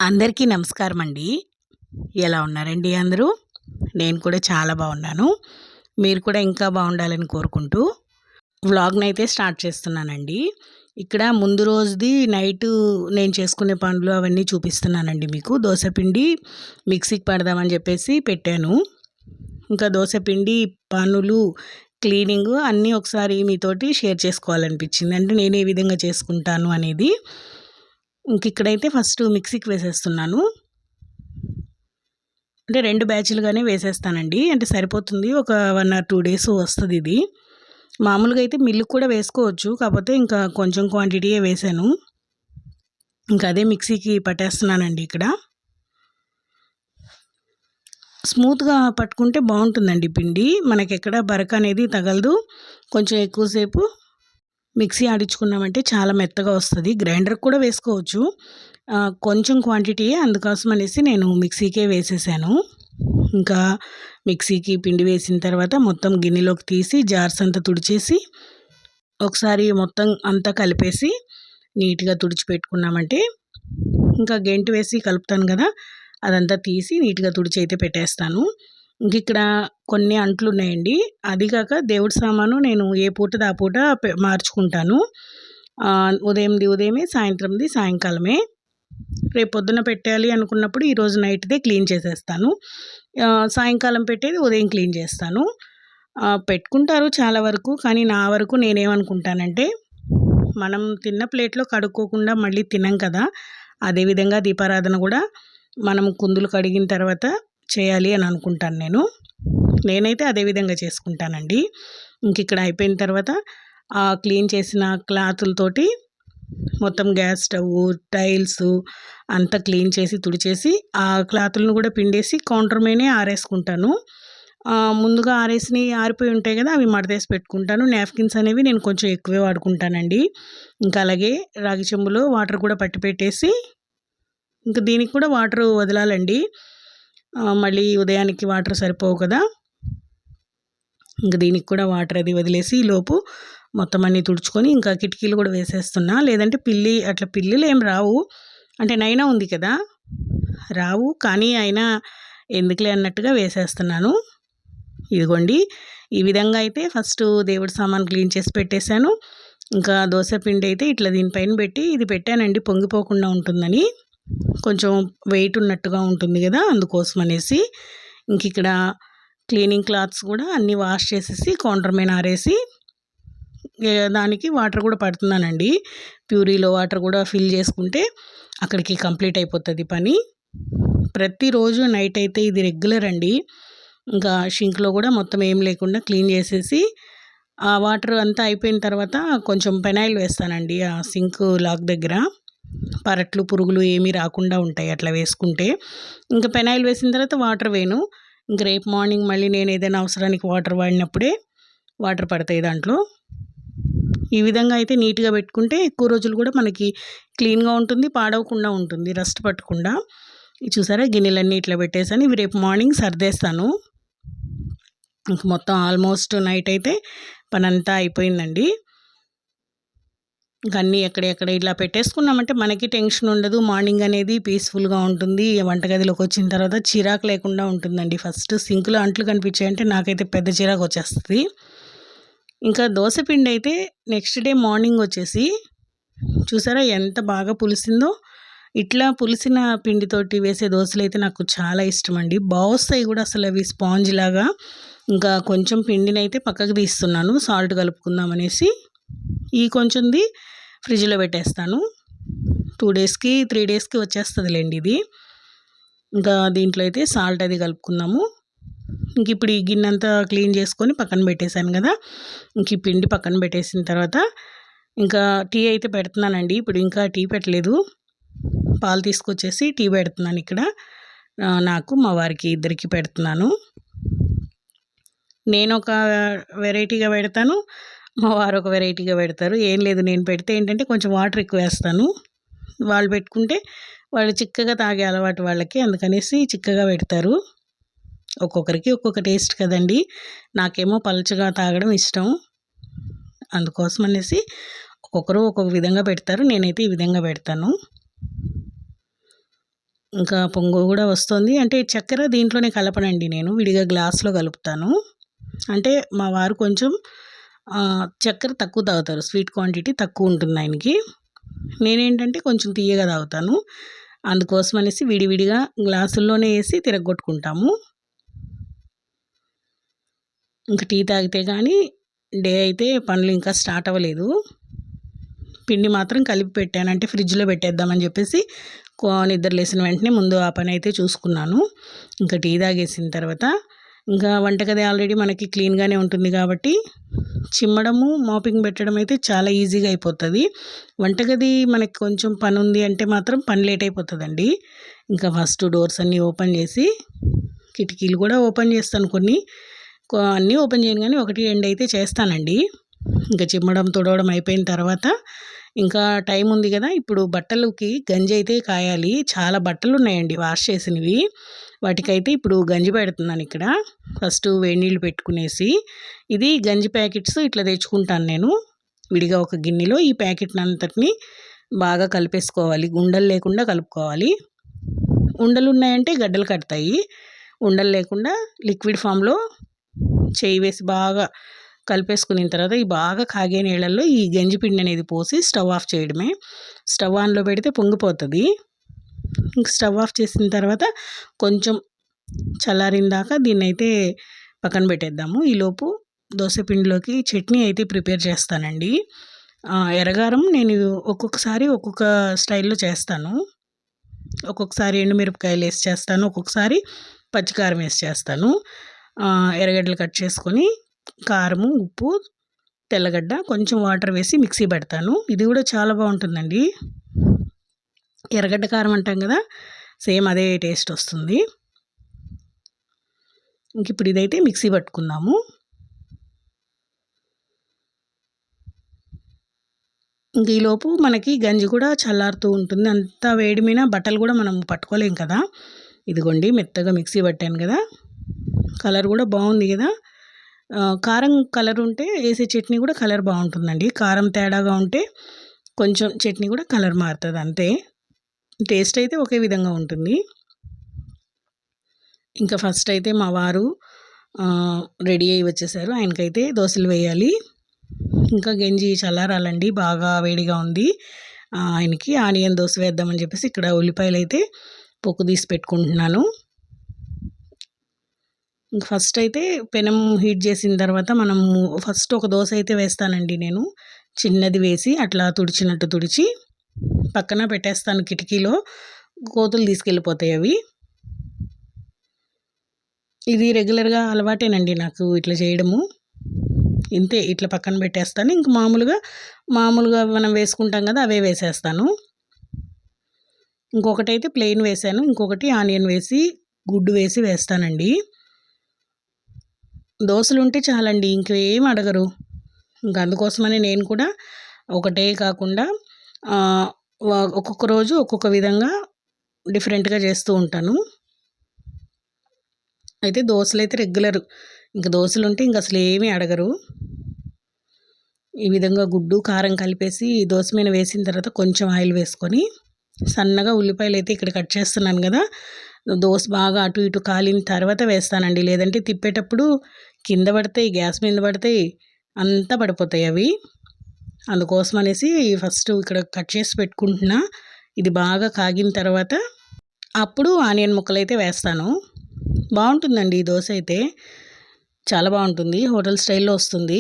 అందరికీ నమస్కారం అండి. ఎలా ఉన్నారండి అందరూ? నేను కూడా చాలా బాగున్నాను. మీరు కూడా ఇంకా బాగుండాలని కోరుకుంటూ వ్లాగ్‌నైతే స్టార్ట్ చేస్తున్నానండి. ఇక్కడ ముందు రోజుది నైటు నేను చేసుకునే పనులు అవన్నీ చూపిస్తున్నానండి మీకు. దోస పిండి మిక్సీకి పడదామని చెప్పేసి పెట్టాను. ఇంకా దోస పిండి, పనులు, క్లీనింగు అన్నీ ఒకసారి మీతోటి షేర్ చేసుకోవాలనిపించింది. అంటే నేను ఏ విధంగా చేసుకుంటాను అనేది. ఇక్కడైతే ఫస్ట్ మిక్సీకి వేసేస్తున్నాను. అంటే 2 బ్యాచులుగానే వేసేస్తానండి. అంటే సరిపోతుంది. ఒక 1 ఆర్ 2 డేస్ వస్తదిది. మామూలుగా అయితే మిల్లుకి కూడా వేసుకోవచ్చు. కాపోతే ఇంకా కొంచెం క్వాంటిటీయే వేశాను. ఇంకా అదే మిక్సీకి పట్టేస్తున్నానండి ఇక్కడ. స్మూత్‌గా పట్టుకుంటే బావుంటుందండి పిండి. మనకెక్కడ బరక అనేది తగలదు. కొంచెం ఎక్కువ సేపు మిక్సీ ఆడించుకున్నామంటే చాలా మెత్తగా వస్తది. గ్రైండర్‌కి కూడా వేసుకోవచ్చు. కొంచెం క్వాంటిటీయే అందుకోసం అనేసి నేను మిక్సీకే వేసేసాను. ఇంకా మిక్సీకి పిండి వేసిన తర్వాత మొత్తం గిన్నెలోకి తీసి జార్స్ అంతా తుడిచేసి ఒకసారి మొత్తం అంతా కలిపేసి నీట్‌గా తుడిచిపెట్టుకున్నామంటే ఇంకా గెంటు వేసి కలుపుతాను కదా! అదంతా తీసి నీట్‌గా తుడిచి అయితే పెట్టేస్తాను. ఇక్కడ కొన్ని అంట్లున్నాయండి. అది కాక దేవుడి సామాను నేను ఏ పూటది ఆ పూట మార్చుకుంటాను. ఉదయంది ఉదయమే, సాయంత్రంది సాయంకాలమే. రేపు పొద్దున పెట్టాలి అనుకున్నప్పుడు ఈరోజు నైట్‌దే క్లీన్ చేసేస్తాను. సాయంకాలం పెట్టేది ఉదయం క్లీన్ చేస్తాను. పెట్టుకుంటారు చాలా వరకు. కానీ నా వరకు నేనేమనుకుంటానంటే, మనం తిన్న ప్లేట్‌లో కడుక్కోకుండా మళ్ళీ తినం కదా! అదేవిధంగా దీపారాధన కూడా మనం కుందులు కడిగిన తర్వాత చేయాలి అని అనుకుంటాను నేను. నేనైతే అదే విధంగా చేసుకుంటానండి. ఇక్కడ అయిపోయిన తర్వాత క్లీన్ చేసిన క్లాతులతోటి మొత్తం గ్యాస్ స్టవ్వు, టైల్సు అంతా క్లీన్ చేసి తుడిచేసి ఆ క్లాతులను కూడా పిండేసి కౌంటర్ మీదనే ఆరేసుకుంటాను. ముందుగా ఆరేసినవి ఆరిపోయి ఉంటాయి కదా! అవి మడతేసి పెట్టుకుంటాను. నాప్కిన్స్ అనేవి నేను కొంచెం ఎక్కువే వాడుకుంటానండి. ఇంకా అలాగే రాగి చెంబులో వాటర్ కూడా పట్టి పెట్టేసి ఇంకా దీనికి కూడా వాటర్ వదలాలండి. మళ్ళీ ఉదయానికి వాటర్ సరిపోవు కదా! ఇంక దీనికి కూడా వాటర్ అది వదిలేసి ఈలోపు మొత్తం అన్నీ తుడుచుకొని ఇంకా కిటికీలు కూడా వేసేస్తున్నా. లేదంటే అట్లా పిల్లులు ఏం రావు. అంటే నైనా ఉంది కదా! రావు. కానీ అయినా ఎందుకులే అన్నట్టుగా వేసేస్తున్నాను. ఇదిగోండి ఈ విధంగా అయితే ఫస్టు దేవుడి సామాను క్లీన్ చేసి పెట్టేశాను. ఇంకా దోస పిండి అయితే ఇట్లా దీనిపైన పెట్టి ఇది పెట్టానండి పొంగిపోకుండా ఉంటుందని. కొంచెం వెయిట్ ఉన్నట్టుగా ఉంటుంది కదా! అందుకోసం అనేసి. ఇక్కడ క్లీనింగ్ క్లాత్స్ కూడా అన్నీ వాష్ చేసేసి కౌంటర్ మీద ఆరేసి దానికి వాటర్ కూడా పడుతున్నానండి. ప్యూరీలో వాటర్ కూడా ఫిల్ చేసుకుంటే అక్కడికి కంప్లీట్ అయిపోతుంది పని. ప్రతిరోజు నైట్ అయితే ఇది రెగ్యులర్ అండి. ఇంకా షింక్లో కూడా మొత్తం ఏం లేకుండా క్లీన్ చేసేసి ఆ వాటర్ అంతా అయిపోయిన తర్వాత కొంచెం పెనాయిల్ వేస్తానండి ఆ సింక్ లాక్ దగ్గర. పరట్లు, పురుగులు ఏమీ రాకుండా ఉంటాయి అట్లా వేసుకుంటే. ఇంకా పెనాయిల్ వేసిన తర్వాత వాటర్ వేయను. ఇంక రేపు మార్నింగ్ మళ్ళీ నేను ఏదైనా అవసరానికి వాటర్ వాడినప్పుడే వాటర్ పడతాయి దాంట్లో. ఈ విధంగా అయితే నీట్‌గా పెట్టుకుంటే ఎక్కువ రోజులు కూడా మనకి క్లీన్‌గా ఉంటుంది, పాడవకుండా ఉంటుంది, రస్ట్ పట్టకుండా. ఇది చూసారా గిన్నెలన్నీ ఇట్లా పెట్టేసాను. ఇవి రేపు మార్నింగ్ సర్దేస్తాను. ఇంక మొత్తం ఆల్మోస్ట్ నైట్ అయితే పనంతా అయిపోయిందండి. ఇంక అన్నీ ఎక్కడెక్కడ ఇలా పెట్టేసుకున్నామంటే మనకి టెన్షన్ ఉండదు. మార్నింగ్ అనేది పీస్‌ఫుల్‌గా ఉంటుంది. వంటగదిలోకి వచ్చిన తర్వాత చిరాకు లేకుండా ఉంటుందండి. ఫస్ట్ సింక్‌లో అంట్లు కనిపించాయంటే నాకైతే పెద్ద చిరాకు వచ్చేస్తది. ఇంకా దోస పిండి అయితే నెక్స్ట్ డే మార్నింగ్ వచ్చేసి చూసారా ఎంత బాగా పులిసిందో. ఇట్లా పులిసిన పిండితోటి వేసే దోసలైతే నాకు చాలా ఇష్టమండి. బాగొస్తాయి కూడా అసలు అవి స్పాంజ్ లాగా. ఇంకా కొంచెం పిండినైతే పక్కకు తీస్తున్నాను సాల్ట్ కలుపుకుందాం అనేసి. ఈ కొంచెంది ఫ్రిడ్జ్‌లో పెట్టేస్తాను. 2 డేస్‌కి 3 డేస్‌కి వచ్చేస్తదిలేండి ఇది. ఇంకా దీంట్లో అయితే సాల్ట్ అది కలుపుకుందాము. ఇప్పుడు ఈ గిన్నంతా క్లీన్ చేసుకొని పక్కన పెట్టేశాను కదా! ఈ పిండి పక్కన పెట్టేసిన తర్వాత ఇంకా టీ అయితే పెడుతున్నానండి. ఇప్పుడు ఇంకా టీ పెట్టలేదు. పాలు తీసుకొచ్చేసి టీ పెడుతున్నాను ఇక్కడ. నాకు, మా వారికి ఇద్దరికి పెడుతున్నాను. నేనొక వెరైటీగా పెడతాను. మా వారు ఒక వెరైటీగా పెడతారు. ఏం లేదు నేను పెడితే ఏంటంటే కొంచెం వాటర్ ఎక్కువ వేస్తాను. వాళ్ళు పెట్టుకుంటే వాళ్ళు చిక్కగా తాగే అలవాటు వాళ్ళకి. అందుకనేసి చిక్కగా పెడతారు. ఒక్కొక్కరికి ఒక్కొక్క టేస్ట్ కదండీ. నాకేమో పలచగా తాగడం ఇష్టం. అందుకోసం అనేసి ఒక్కొక్కరు ఒక్కొక్క విధంగా పెడతారు. నేనైతే ఈ విధంగా పెడతాను. ఇంకా పొంగు కూడా వస్తుంది. అంటే చక్కెర దీంట్లోనే కలపనండి నేను. విడిగా గ్లాస్‌లో కలుపుతాను. అంటే మా వారు కొంచెం చక్కెర తక్కువ తాగుతారు. స్వీట్ క్వాంటిటీ తక్కువ ఉంటుంది ఆయనకి. నేనేంటంటే కొంచెం తియ్యగా తాగుతాను. అందుకోసమనేసి విడివిడిగా గ్లాసుల్లోనే ఏసి తిరగ్గొట్టుకుంటాము. ఇంక టీ తాగితే గానీ డే అయితే పనులు ఇంకా స్టార్ట్ అవ్వలేదు. పిండి మాత్రం కలిపి పెట్టాను. అంటే ఫ్రిడ్జ్‌లో పెట్టేద్దామని చెప్పేసి నిద్ర లేసిన వెంటనే ముందు ఆ పనైతే చూసుకున్నాను. ఇంకా టీ తాగేసిన తర్వాత ఇంకా వంటగది ఆల్రెడీ మనకి క్లీన్‌గానే ఉంటుంది కాబట్టి చిమ్మడము, మాపింగ్ పెట్టడం అయితే చాలా ఈజీగా అయిపోతది. వంటగది మనకి కొంచెం పనుంది అంటే మాత్రం పని లేట్ అయిపోతదండి. ఇంకా ఫస్ట్ డోర్స్ అన్నీ ఓపెన్ చేసి కిటికీలు కూడా ఓపెన్ చేస్తాను కొన్ని. అన్నీ ఓపెన్ చేయను గానీ 1, 2 అయితే చేస్తానండి. ఇంకా చిమ్మడం, తుడవడం అయిపోయిన తర్వాత ఇంకా టైం ఉంది కదా! ఇప్పుడు బట్టలకి గంజి అయితే కాయాలి. చాలా బట్టలున్నాయండి వాష్ చేసినవి. వాటికైతే ఇప్పుడు గంజి పెడుతున్నాను ఇక్కడ. ఫస్ట్ వేడి నీళ్ళు పెట్టుకునేసి, ఇది గంజి ప్యాకెట్స్ ఇట్లా తెచ్చుకుంటాను నేను. విడిగా ఒక గిన్నెలో ఈ ప్యాకెట్‌నంతటిని బాగా కలిపేసుకోవాలి. ఉండలు లేకుండా కలుపుకోవాలి. ఉండలున్నాయంటే గడ్డలు కడతాయి. ఉండలు లేకుండా లిక్విడ్ ఫామ్‌లో చేయి వేసి బాగా కలిపేసుకున్న తర్వాత ఈ బాగా కాగే నీళ్ళల్లో ఈ గంజి పిండి అనేది పోసి స్టవ్ ఆఫ్ చేయడమే. స్టవ్ ఆన్‌లో పెడితే పొంగిపోతది. ఇంక స్టవ్ ఆఫ్ చేసిన తర్వాత కొంచెం చల్లారిన దాకా దీన్నైతే పక్కన పెట్టేద్దాము. ఈలోపు దోస పిండిలోకి చట్నీ అయితే ప్రిపేర్ చేస్తానండి. ఎర్రగారం నేను ఒక్కొక్కసారి ఒక్కొక్క స్టైల్‌లో చేస్తాను. ఒక్కొక్కసారి ఎండుమిరపకాయలేసి చేస్తాను. ఒక్కొక్కసారి పచ్చికారం వేసి చేస్తాను. ఎర్రగడ్డలు కట్ చేసుకొని కారము, ఉప్పు, తెల్లగడ్డ, కొంచెం వాటర్ వేసి మిక్సీ పెడతాను. ఇది కూడా చాలా బాగుంటుందండి. ఎర్రగడ్డ కారం అంటాం కదా! సేమ్ అదే టేస్ట్ వస్తుంది. ఇంక ఇప్పుడు ఇదైతే మిక్సీ పట్టుకుందాము. ఇంక ఈలోపు మనకి గంజి కూడా చల్లారుతూ ఉంటుంది. అంత వేడి మీద బట్టలు కూడా మనం పట్టుకోలేం కదా! ఇదిగోండి మెత్తగా మిక్సీ పట్టాను కదా! కలర్ కూడా బాగుంది కదా! కారం కలర్ ఉంటే వేసే చట్నీ కూడా కలర్ బాగుంటుందండి. కారం తేడాగా ఉంటే కొంచెం చట్నీ కూడా కలర్ మారుతుంది అంతే. టేస్ట్ అయితే ఒకే విధంగా ఉంటుంది. ఇంకా ఫస్ట్ అయితే మా వారు రెడీ అయ్యి వచ్చేసారు. ఆయనకైతే దోసలు వేయాలి. ఇంకా గంజి చల్లారాలండి. బాగా వేడిగా ఉంది. ఆయనకి ఆనియన్ దోస వేద్దామని చెప్పేసి ఇక్కడ ఉల్లిపాయలు అయితే పొక్కు తీసి పెట్టుకుంటున్నాను. ఫస్ట్ అయితే పెనం హీట్ చేసిన తర్వాత మనము ఫస్ట్ ఒక దోస అయితే వేస్తానండి నేను. చిన్నది వేసి అట్లా తుడిచినట్టు తుడిచి పక్కన పెట్టేస్తాను కిటికీలో. కోతులు తీసుకెళ్ళిపోతాయి అవి. ఇది రెగ్యులర్‌గా అలవాటేనండి నాకు ఇట్లా చేయడము. ఇంతే ఇట్లా పక్కన పెట్టేస్తాను. ఇంక మామూలుగా మనం వేసుకుంటాం కదా! అవే వేసేస్తాను. ఇంకొకటైతే ప్లెయిన్ వేశాను. ఇంకొకటి ఆనియన్ వేసి, గుడ్డు వేసి వేస్తానండి. దోసలుంటే చాలండి. ఇంకేం అడగరు. ఇంక అందుకోసమని నేను కూడా ఒకటే కాకుండా ఆహ్, ఒక్కొక్క రోజు ఒక్కొక్క విధంగా డిఫరెంట్‌గా చేస్తూ ఉంటాను. అయితే దోసలైతే రెగ్యులరు. ఇంక దోసలుంటే ఇంక అసలేమీ అడగరు. ఈ విధంగా గుడ్డు, కారం కలిపేసి దోస మీద వేసిన తర్వాత కొంచెం ఆయిల్ వేసుకొని, సన్నగా ఉల్లిపాయలైతే ఇక్కడ కట్ చేస్తున్నాను కదా! దోస బాగా అటు ఇటు కాలిన తర్వాత వేస్తానండి. లేదంటే తిప్పేటప్పుడు కింద పడతాయి, గ్యాస్ మీద పడతాయి, అంతా పడిపోతాయి అవి. అందుకోసమనేసి ఫస్ట్ ఇక్కడ కట్ చేసి పెట్టుకుంటున్నా. ఇది బాగా కాగిన తర్వాత అప్పుడు ఆనియన్ ముక్కలైతే వేస్తాను. బాగుంటుందండి ఈ దోస అయితే. చాలా బాగుంటుంది. హోటల్ స్టైల్‌లో వస్తుంది.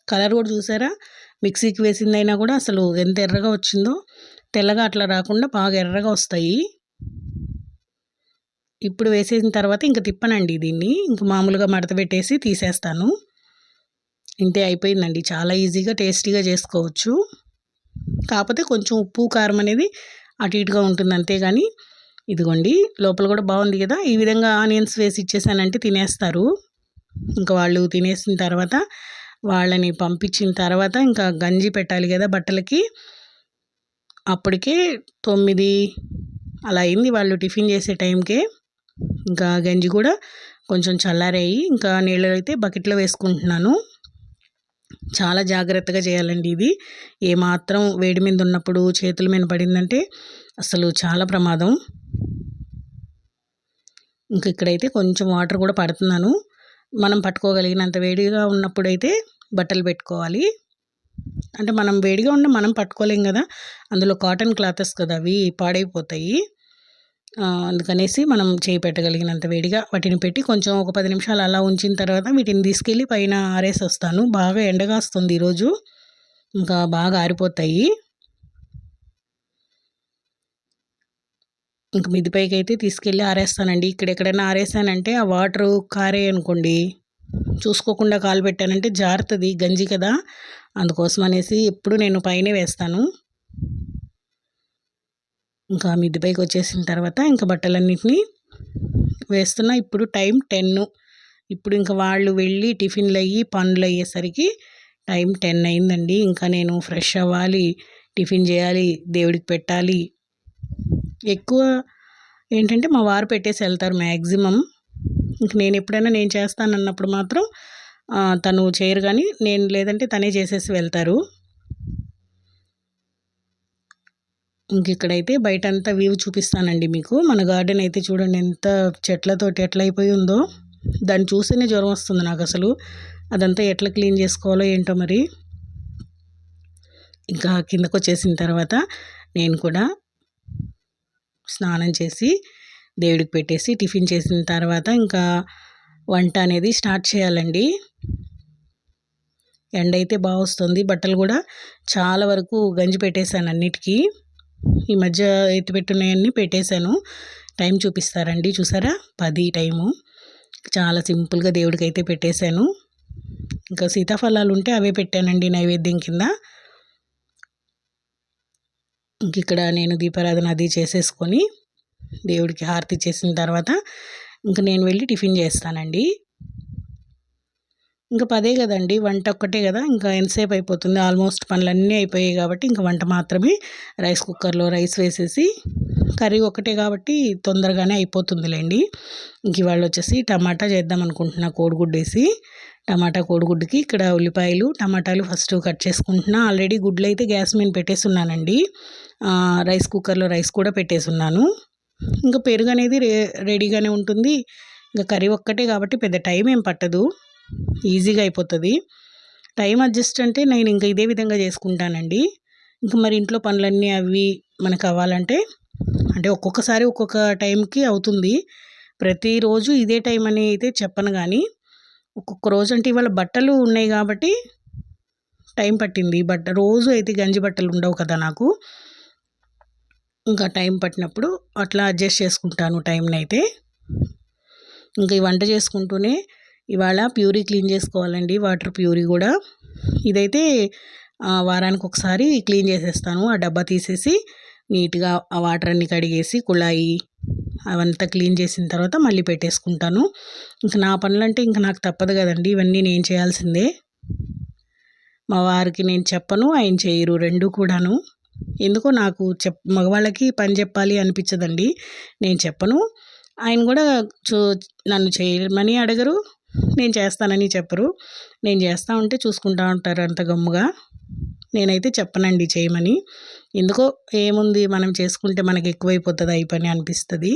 కలర్ కూడా చూసారా? మిక్సీకి వేసిందైనా కూడా అసలు ఎంత ఎర్రగా వచ్చిందో. తెల్లగా అట్లా రాకుండా బాగా ఎర్రగా వస్తాయి. ఇప్పుడు వేసేసిన తర్వాత ఇంక తిప్పనండి దీన్ని. ఇంక మామూలుగా మడత పెట్టేసి తీసేస్తాను. ఇంతే అయిపోయిందండి. చాలా ఈజీగా, టేస్టీగా చేసుకోవచ్చు. కాకపోతే కొంచెం ఉప్పు, కారం అనేది అటు ఇటుగా ఉంటుంది అంతేగాని ఇదిగోండి లోపల కూడా బాగుంది కదా! ఈ విధంగా ఆనియన్స్ వేసి ఇచ్చేసానంటే తినేస్తారు. ఇంకా వాళ్ళు తినేసిన తర్వాత వాళ్ళని పంపించిన తర్వాత ఇంకా గంజి పెట్టాలి కదా బట్టలకి. అప్పటికే 9 అలా అయింది వాళ్ళు టిఫిన్ చేసే టైంకే. ఇంకా గంజి కూడా కొంచెం చల్లారాయి. ఇంకా నీళ్ళు అయితే బకెట్‌లో వేసుకుంటున్నాను. చాలా జాగ్రత్తగా చేయాలండి ఇది. ఏమాత్రం వేడి మీద ఉన్నప్పుడు చేతుల మీద పడిందంటే అసలు చాలా ప్రమాదం. ఇంక ఇక్కడైతే కొంచెం వాటర్ కూడా పడుతున్నాను. మనం పట్టుకోగలిగినంత వేడిగా ఉన్నప్పుడైతే బట్టలు పెట్టుకోవాలి. అంటే మనం వేడిగా ఉన్న మనం పట్టుకోలేం కదా, అందులో కాటన్ క్లాతెస్ కదా అవి పాడైపోతాయి. అందుకనేసి మనం చేయి పెట్టగలిగినంత వేడిగా వాటిని పెట్టి కొంచెం ఒక 10 నిమిషాలు అలా ఉంచిన తర్వాత వీటిని తీసుకెళ్ళి పైన ఆరేసొస్తాను. బాగా ఎండగాస్తుంది ఈరోజు, ఇంకా బాగా ఆరిపోతాయి. ఇంక మిద్ది పైకైతే తీసుకెళ్ళి ఆరేస్తానండి. ఇక్కడెక్కడైనా ఆరేసానంటే ఆ వాటరు కారాయనుకోండి, చూసుకోకుండా కాలు పెట్టానంటే జారుతది, గంజి కదా, అందుకోసం అనేసి ఎప్పుడు నేను పైనే వేస్తాను. ఇంకా మిద్ది పైకి వచ్చేసిన తర్వాత ఇంకా బట్టలన్నిటిని వేస్తున్నా. ఇప్పుడు టైం 10. ఇప్పుడు ఇంకా వాళ్ళు వెళ్ళి టిఫిన్లు అయ్యి పనులు అయ్యేసరికి టైం 10 అయిందండి. ఇంకా నేను ఫ్రెష్ అవ్వాలి, టిఫిన్ చేయాలి, దేవుడికి పెట్టాలి. ఎక్కువ ఏంటంటే మా వారు పెట్టేసి వెళ్తారు మ్యాక్సిమం. ఇంక నేను ఎప్పుడైనా నేను చేస్తానన్నప్పుడు మాత్రం తను చేయరు, కానీ నేను లేదంటే తనే చేసేసి వెళ్తారు. ఇంక ఇక్కడైతే బయటంతా వ్యూ చూపిస్తానండి మీకు. మన గార్డెన్ అయితే చూడండి ఎంత చెట్లతోటి ఎట్లా అయిపోయి ఉందో. దాన్ని చూస్తేనే జ్వరం వస్తుంది నాకు అసలు. అదంతా ఎట్లా క్లీన్ చేసుకోవాలో ఏంటో మరి. ఇంకా కిందకు వచ్చేసిన తర్వాత నేను కూడా స్నానం చేసి దేవుడికి పెట్టేసి టిఫిన్ చేసిన తర్వాత ఇంకా వంట అనేది స్టార్ట్ చేయాలండి. ఎండ అయితే బాగా వస్తుంది. బట్టలు కూడా చాలా వరకు గంజి పెట్టేశాను అన్నిటికీ. ఈ మధ్య ఎత్తిపెట్టున్నాయన్నీ పెట్టేశాను. టైం చూపిస్తారండి, చూసారా 10 టైము. చాలా సింపుల్గా దేవుడికి అయితే పెట్టేశాను. ఇంకా సీతాఫలాలు ఉంటే అవే పెట్టానండి నైవేద్యం కింద. ఇంక ఇక్కడ నేను దీపారాధన అది చేసేసుకొని దేవుడికి హారతి ఇచ్చేసిన తర్వాత ఇంక నేను వెళ్ళి టిఫిన్ చేస్తానండి. ఇంకా 10 కదండి, వంట ఒక్కటే కదా, ఇంకా ఎంతసేపు అయిపోతుంది. ఆల్మోస్ట్ పనులన్నీ అయిపోయాయి కాబట్టి ఇంకా వంట మాత్రమే. రైస్ కుక్కర్లో రైస్ వేసేసి, కర్రీ ఒకటే కాబట్టి తొందరగానే అయిపోతుందిలేండి. ఇంక ఇవాళ వచ్చేసి టమాటా చేద్దాం అనుకుంటున్నా, కోడిగుడ్డు వేసి. టమాటా కోడిగుడ్డుకి ఇక్కడ ఉల్లిపాయలు టమాటాలు ఫస్ట్ కట్ చేసుకుంటున్నా. ఆల్రెడీ గుడ్లు అయితే గ్యాస్ మీద పెట్టేస్తున్నానండి. రైస్ కుక్కర్లో రైస్ కూడా పెట్టేసున్నాను. ఇంకా పెరుగు అనేది రెడీగానే ఉంటుంది. ఇంకా కర్రీ ఒక్కటే కాబట్టి పెద్ద టైం ఏం పట్టదు, ఈజీగా అయిపోతుంది. టైం అడ్జస్ట్ అంటే నేను ఇంకా ఇదే విధంగా చేసుకుంటానండి. ఇంకా మరి ఇంట్లో పనులన్నీ అవి మనకు అవ్వాలంటే అంటే ఒక్కొక్కసారి ఒక్కొక్క టైంకి అవుతుంది. ప్రతిరోజు ఇదే టైం అని అయితే చెప్పను, కానీ ఒక్కొక్క రోజు అంటే ఇవాళ బట్టలు ఉన్నాయి కాబట్టి టైం పట్టింది. రోజు అయితే గంజి బట్టలు ఉండవు కదా నాకు. ఇంకా టైం పట్టినప్పుడు అట్లా అడ్జస్ట్ చేసుకుంటాను టైంని అయితే. ఇంకా ఈ వంట చేసుకుంటూనే ఇవాళ ప్యూరీ క్లీన్ చేసుకోవాలండి, వాటర్ ప్యూరీ కూడా. ఇదైతే వారానికి ఒకసారి క్లీన్ చేసేస్తాను. ఆ డబ్బా తీసేసి నీట్గా ఆ వాటర్ అన్ని కడిగేసి కుళాయి అవంతా క్లీన్ చేసిన తర్వాత మళ్ళీ పెట్టేసుకుంటాను. ఇంకా నా పనులంటే ఇంకా నాకు తప్పదు కదండి, ఇవన్నీ నేను చేయాల్సిందే. మా వారికి నేను చెప్పను, ఆయన చేయరు, రెండు కూడాను. ఎందుకో నాకు మగవాళ్ళకి పని చెప్పాలి అనిపించదండి. నేను చెప్పను, ఆయన కూడా నన్ను చేయమని అడగరు, నేను చేస్తానని చెప్పరు. నేను చేస్తూ ఉంటే చూసుకుంటూ ఉంటారు అంత గమ్ముగా. నేనైతే చెప్పనండి చేయమని. ఎందుకో ఏముంది, మనం చేసుకుంటే మనకి ఎక్కువైపోతుంది ఈ పని అనిపిస్తుంది.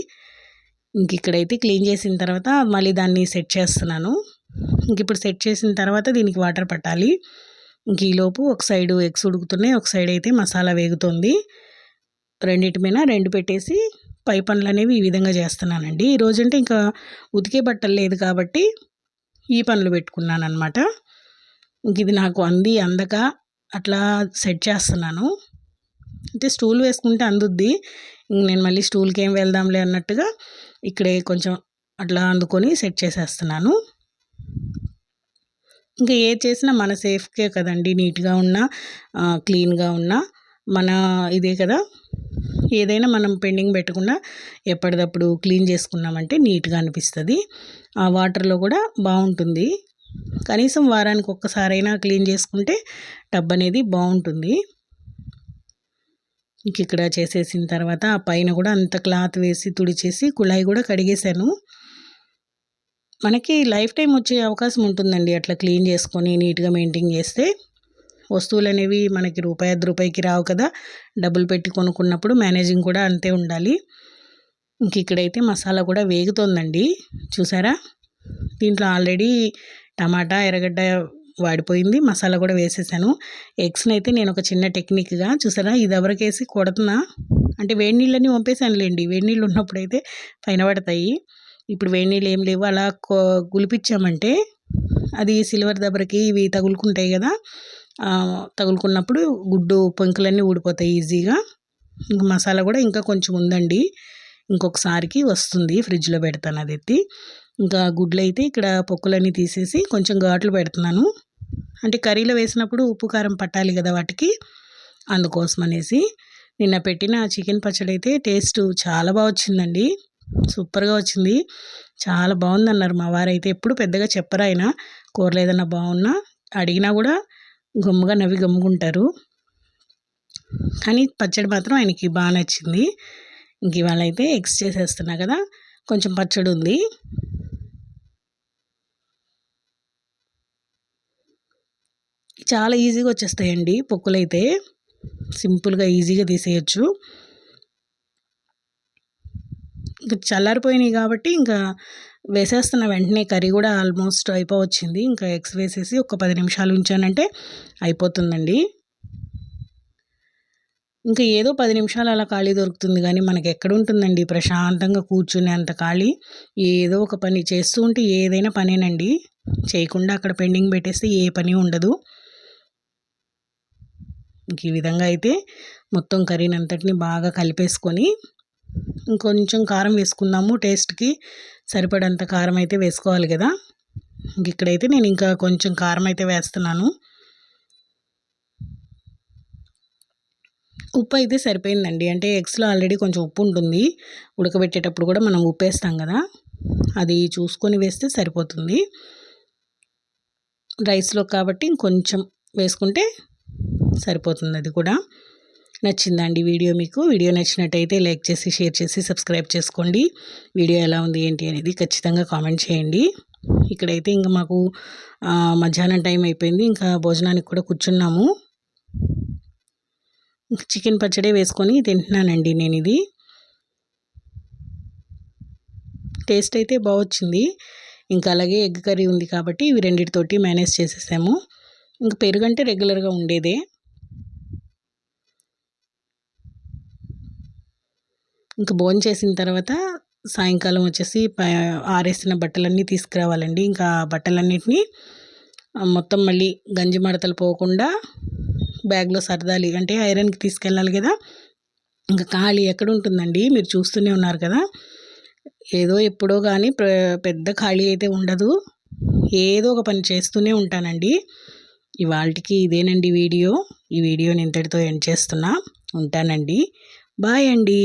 ఇంక ఇక్కడైతే క్లీన్ చేసిన తర్వాత మళ్ళీ దాన్ని సెట్ చేస్తున్నాను. ఇంక ఇప్పుడు సెట్ చేసిన తర్వాత దీనికి వాటర్ పట్టాలి. ఇంక ఈలోపు ఒక సైడు ఎగ్స్ ఉడుకుతున్నాయి, ఒక సైడ్ అయితే మసాలా వేగుతుంది. రెండిటి మీద 2 పెట్టేసి పై పనులు అనేవి ఈ విధంగా చేస్తున్నానండి. ఈరోజంటే ఇంకా ఉతికే బట్టలు లేదు కాబట్టి ఈ పనులు పెట్టుకున్నాను అనమాట. ఇంక ఇది నాకు అందక అట్లా సెట్ చేస్తున్నాను. అంటే స్టూల్ వేసుకుంటే అందుద్ది, నేను మళ్ళీ స్టూల్కి ఏం వెళ్దాంలే అన్నట్టుగా ఇక్కడే కొంచెం అట్లా అందుకొని సెట్ చేసేస్తున్నాను. ఇంకా ఏది చేసినా మన సేఫ్కే కదండి, నీట్గా ఉన్నా క్లీన్గా ఉన్నా మన ఇదే కదా. ఏదైనా మనం పెండింగ్ పెట్టకుండా ఎప్పటికప్పుడు క్లీన్ చేసుకున్నామంటే నీట్గా అనిపిస్తుంది. ఆ వాటర్లో కూడా బాగుంటుంది. కనీసం వారానికి ఒక్కసారైనా క్లీన్ చేసుకుంటే టబ్ అనేది బాగుంటుంది. ఇంక ఇక్కడ చేసేసిన తర్వాత ఆ పైన కూడా అంత క్లాత్ వేసి తుడిచేసి కుళాయి కూడా కడిగేశాను. మనకి లైఫ్ టైం వచ్చే అవకాశం ఉంటుందండి అట్లా క్లీన్ చేసుకొని నీట్గా మెయింటైన్ చేస్తే. వస్తువులు అనేవి మనకి రూపాయికి రావు కదా, డబ్బులు పెట్టి కొనుక్కున్నప్పుడు మేనేజింగ్ కూడా అంతే ఉండాలి. ఇంక ఇక్కడైతే మసాలా కూడా వేగుతోందండి. చూసారా? దీంట్లో ఆల్రెడీ టమాటా, ఎర్రగడ్డ వాడిపోయింది. మసాలా కూడా వేసేసాను. ఎగ్స్‌నైతే నేను ఒక చిన్న టెక్నిక్‌గా చూసారా? ఇది ఎవరికేసి కొడుతున్నా అంటే వేడి నీళ్ళని వంపేసానులేండి. వేడి నీళ్ళు ఉన్నప్పుడైతే పైన పడతాయి. ఇప్పుడు వేడి నీళ్ళు ఏం లేవు. అలా గులిపిచ్చామంటే అది సిల్వర్ దబరకి ఇవి తగులుకుంటాయి కదా! తగులుకున్నప్పుడు గుడ్డు పెంకులన్నీ ఊడిపోతాయి ఈజీగా. ఇంక మసాలా కూడా ఇంకా కొంచెం ఉందండి. ఇంకొకసారికి వస్తుంది. ఫ్రిడ్జ్‌లో పెడతాను అది ఎత్తి. ఇంకా గుడ్లయితే ఇక్కడ పొక్కులన్నీ తీసేసి కొంచెం ఘాట్లు పెడుతున్నాను. అంటే కర్రీలో వేసినప్పుడు ఉప్పు, కారం పట్టాలి కదా వాటికి. అందుకోసమనేసి. నిన్న పెట్టిన చికెన్ పచ్చడి అయితే టేస్ట్ చాలా వచ్చిందండి. సూపర్‌గా వచ్చింది. చాలా బావుందన్నారు మా వారైతే. ఎప్పుడు పెద్దగా చెప్పరాయన. కూరలు ఏదన్నా బావున్నా అడిగినా కూడా గమ్ముగా నవ్వి గమ్ముగుంటారు. కానీ పచ్చడి మాత్రం ఆయనకి నచ్చింది. ఇంక ఇవాళ అయితే ఎగ్స్ చేసేస్తున్నా కదా! కొంచెం పచ్చడి ఉంది. చాలా ఈజీగా వచ్చేస్తాయండి పొక్కులైతే. సింపుల్‌గా ఈజీగా తీసేయొచ్చు. ఇంక చల్లారిపోయినాయి కాబట్టి ఇంకా వేసేస్తున్న వెంటనే కర్రీ కూడా ఆల్మోస్ట్ అయిపోవచ్చింది. ఇంకా ఎగ్స్ వేసేసి ఒక 10 నిమిషాలు ఉంచానంటే అయిపోతుందండి. ఇంకా ఏదో 10 నిమిషాలు అలా ఖాళీ దొరుకుతుంది గానీ మనకెక్కడుంటుందండి ప్రశాంతంగా కూర్చునే అంత ఖాళీ. ఏదో ఒక పని చేస్తూ ఉంటే ఏదైనా పనేనండి. చేయకుండా అక్కడ పెండింగ్ పెట్టేస్తే ఏ పని ఉండదు. ఇంక ఈ విధంగా అయితే మొత్తం కర్రీనంతటిని బాగా కలిపేసుకొని ఇంకొంచెం కారం వేసుకుందాము టేస్ట్‌కి సరిపడంత కారం అయితే వేసుకోవాలి కదా! ఇక్కడైతే నేను ఇంకా కొంచెం కారం అయితే వేస్తున్నాను. ఉప్పు అయితే సరిపోయిందండి. అంటే ఎగ్స్‌లో ఆల్రెడీ కొంచెం ఉప్పు ఉంటుంది. ఉడకబెట్టేటప్పుడు కూడా మనం ఉప్పేస్తాం కదా! అది చూసుకొని వేస్తే సరిపోతుంది. రైస్‌లో కాబట్టి ఇంకొంచెం వేసుకుంటే సరిపోతుంది అది కూడా. నచ్చిందండి వీడియో మీకు? వీడియో నచ్చినట్టయితే లైక్ చేసి, షేర్ చేసి, సబ్స్క్రైబ్ చేసుకోండి. వీడియో ఎలా ఉంది ఏంటి అనేది ఖచ్చితంగా కామెంట్ చేయండి. ఇక్కడైతే ఇంక మాకు మధ్యాహ్నం టైం అయిపోయింది. ఇంకా భోజనానికి కూడా కూర్చున్నాము. చికెన్ పచ్చడే వేసుకొని తింటున్నానండి నేనిది. టేస్ట్ అయితే వచ్చింది. ఇంకా అలాగే ఎగ్ కర్రీ ఉంది కాబట్టి ఇవి రెండిటితోటి మేనేజ్ చేసేసాము. ఇంక పెరుగంటే రెగ్యులర్‌గా ఉండేదే. ఇంక భోంచేసిన తర్వాత సాయంకాలం వచ్చేసి ఆరేసిన బట్టలన్నీ తీసుకురావాలండి. ఇంకా బట్టలన్నిటిని మొత్తం మళ్ళీ గంజి మడతలు పోకుండా బ్యాగ్‌లో సర్దాలి. అంటే ఐరన్‌కి తీసుకెళ్ళాలి కదా! ఇంకా ఖాళీ ఎక్కడుంటుందండి? మీరు చూస్తూనే ఉన్నారు కదా! ఏదో ఎప్పుడో గానీ పెద్ద ఖాళీ అయితే ఉండదు. ఏదో ఒక పని చేస్తూనే ఉంటానండి. ఇవాల్టికి ఇదేనండి వీడియో. ఈ వీడియోని ఇంతటితో ఎండ్ చేస్తున్నా. ఉంటానండి. బాయ్ అండి.